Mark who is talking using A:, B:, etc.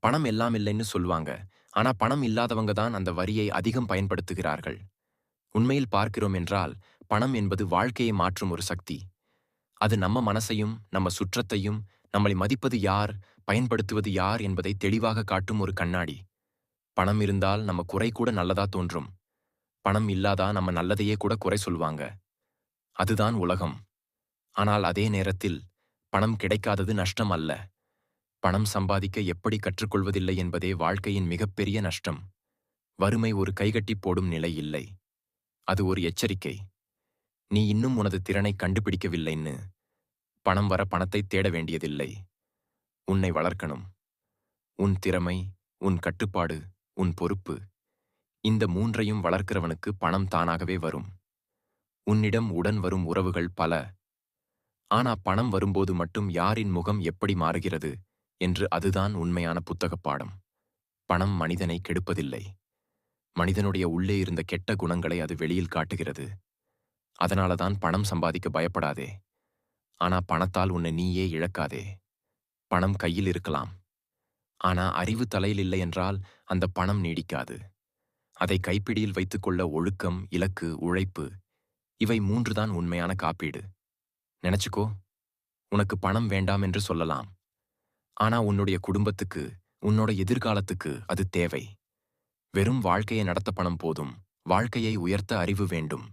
A: பணம் எல்லாம் இல்லைன்னு சொல்லுவாங்க. ஆனா பணம் இல்லாதவங்க தான் அந்த வரியை அதிகம் பயன்படுத்துகிறார்கள். உண்மையில் பார்க்கிறோம் என்றால், பணம் என்பது வாழ்க்கையை மாற்றும் ஒரு சக்தி. அது நம்ம மனசையும், நம்ம சுற்றத்தையும், நம்மளை மதிப்பது யார், பயன்படுத்துவது யார் என்பதை தெளிவாக காட்டும் ஒரு கண்ணாடி. பணம் இருந்தால் நம்ம குறை கூட நல்லதா தோன்றும். பணம் இல்லாதா நம்ம நல்லதையே கூட குறை சொல்வாங்க. அதுதான் உலகம். ஆனால் அதே நேரத்தில், பணம் கிடைக்காதது நஷ்டம் அல்ல. பணம் சம்பாதிக்க எப்படி கற்றுக்கொள்வதில்லை என்பதே வாழ்க்கையின் மிகப்பெரிய நஷ்டம். வறுமை ஒரு கைகட்டி போடும் நிலை இல்லை. அது ஒரு எச்சரிக்கை. நீ இன்னும் உனது திறனை கண்டுபிடிக்கவில்லைன்னு. பணம் வர பணத்தை தேட வேண்டியதில்லை. உன்னை வளர்க்கணும். உன் திறமை, உன் கட்டுப்பாடு, உன் பொறுப்பு. இந்த மூன்றையும் வளர்க்கிறவனுக்கு பணம் தானாகவே வரும். உன்னிடம் உடன் வரும் உறவுகள் பல. ஆனா பணம் வரும்போது மட்டும் யாரின் முகம் எப்படி மாறுகிறது என்று அதுதான் உண்மையான புத்தகப் பாடம். பணம் மனிதனை கெடுப்பதில்லை. மனிதனுடைய உள்ளே இருந்த கெட்ட குணங்களை அது வெளியில் காட்டுகிறது. அதனாலதான் பணம் சம்பாதிக்க பயப்படாதே. ஆனா பணத்தால் உன்னை நீயே இழக்காதே. பணம் கையில் இருக்கலாம். ஆனா அறிவு தலையில் இல்லை என்றால் அந்த பணம் நீடிக்காது. அதை கைப்பிடியில் வைத்துக்கொள்ள ஒழுக்கம், இலக்கு, உழைப்பு இவை 3 தான் உண்மையான காப்பீடு. நினைச்சுக்கோ, உனக்கு பணம் வேண்டாம் என்று சொல்லலாம். ஆனா உன்னுடைய குடும்பத்துக்கு, உன்னோட எதிர்காலத்துக்கு அது தேவை. வெறும் வாழ்க்கையை நடத்த பணம் போதும். வாழ்க்கையை உயர்த்த அறிவு வேண்டும்.